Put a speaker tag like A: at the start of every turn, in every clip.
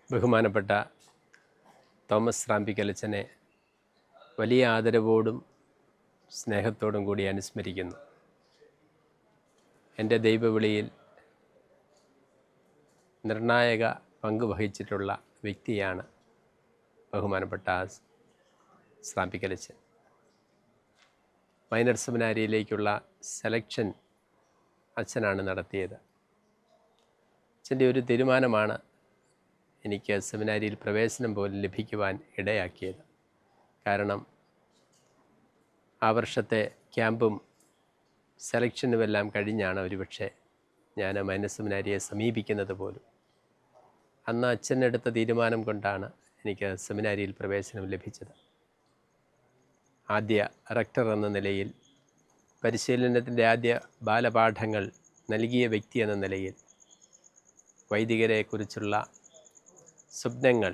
A: ബഹുമാനപ്പെട്ട തോമസ് റാമ്പിക്കലച്ചനെ വലിയ ആദരവോടും സ്നേഹത്തോടും കൂടി അനുസ്മരിക്കുന്നു. എൻ്റെ ദൈവവിളിയിൽ നിർണായക പങ്ക് വഹിച്ചിട്ടുള്ള വ്യക്തിയാണ് ബഹുമാനപ്പെട്ട റാമ്പിക്കലച്ചൻ. മൈനർ സെമിനാരിയിലേക്കുള്ള സെലക്ഷൻ അച്ഛനാണ് നടത്തിയത്. അച്ഛൻ്റെ ഒരു തീരുമാനമാണ് എനിക്ക് സെമിനാരിയിൽ പ്രവേശനം പോലും ലഭിക്കുവാൻ ഇടയാക്കിയത്. കാരണം ആ വർഷത്തെ ക്യാമ്പും സെലക്ഷനുമെല്ലാം കഴിഞ്ഞാണ് ഒരുപക്ഷെ ഞാൻ മൈനർ സെമിനാരിയെ സമീപിക്കുന്നത് പോലും. അന്ന് അച്ഛനെടുത്ത തീരുമാനം കൊണ്ടാണ് എനിക്ക് സെമിനാരിയിൽ പ്രവേശനം ലഭിച്ചത്. ആദ്യ റെക്ടർ എന്ന നിലയിൽ, പരിശീലനത്തിൻ്റെ ആദ്യ ബാലപാഠങ്ങൾ നൽകിയ വ്യക്തി എന്ന നിലയിൽ, വൈദികരെക്കുറിച്ചുള്ള സ്വപ്നങ്ങൾ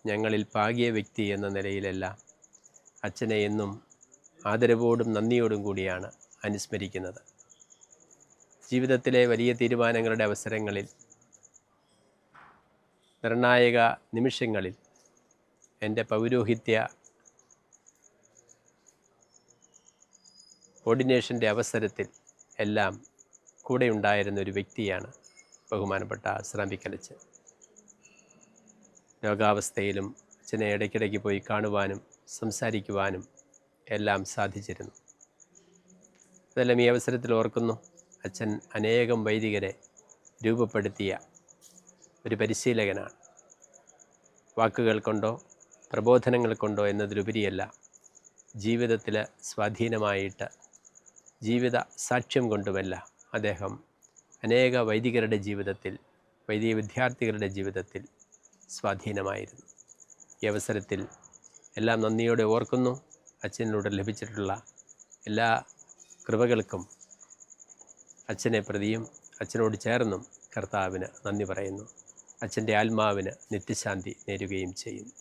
A: ഞങ്ങളിൽ പാകിയ വ്യക്തി എന്ന നിലയിലെല്ലാം അച്ഛനെ എന്നും ആദരവോടും നന്ദിയോടും കൂടിയാണ് അനുസ്മരിക്കുന്നത്. ജീവിതത്തിലെ വലിയ തീരുമാനങ്ങളുടെ അവസരങ്ങളിൽ, നിർണായക നിമിഷങ്ങളിൽ, എൻ്റെ പൗരോഹിത്യ ഓർഡിനേഷൻ്റെ അവസരത്തിൽ എല്ലാം കൂടെയുണ്ടായിരുന്ന ഒരു വ്യക്തിയാണ് ബഹുമാനപ്പെട്ട റാമ്പിക്കലച്ചൻ. രോഗാവസ്ഥയിലും അച്ഛനെ ഇടയ്ക്കിടയ്ക്ക് പോയി കാണുവാനും സംസാരിക്കുവാനും എല്ലാം സാധിച്ചിരുന്നു. അതെല്ലാം ഈ അവസരത്തിൽ ഓർക്കുന്നു. അച്ഛൻ അനേകം വൈദികരെ രൂപപ്പെടുത്തിയ ഒരു പരിശീലകനാണ്. വാക്കുകൾ കൊണ്ടോ പ്രബോധനങ്ങൾ കൊണ്ടോ എന്നതിലുപരിയല്ല, ജീവിതത്തിൽ സ്വാധീനമായിട്ട് ജീവിത സാക്ഷ്യം കൊണ്ടുമല്ല അദ്ദേഹം അനേക വൈദികരുടെ ജീവിതത്തിൽ, വൈദിക വിദ്യാർത്ഥികളുടെ ജീവിതത്തിൽ സ്വാധീനമായിരുന്നു. ഈ അവസരത്തിൽ എല്ലാം നന്ദിയോടെ ഓർക്കുന്നു. അച്ഛനിലൂടെ ലഭിച്ചിട്ടുള്ള എല്ലാ കൃപകൾക്കും അച്ഛനെ പ്രതിയും അച്ഛനോട് ചേർന്നും കർത്താവിന് നന്ദി പറയുന്നു. അച്ഛൻ്റെ ആത്മാവിന് നിത്യശാന്തി നേരുകയും ചെയ്യുന്നു.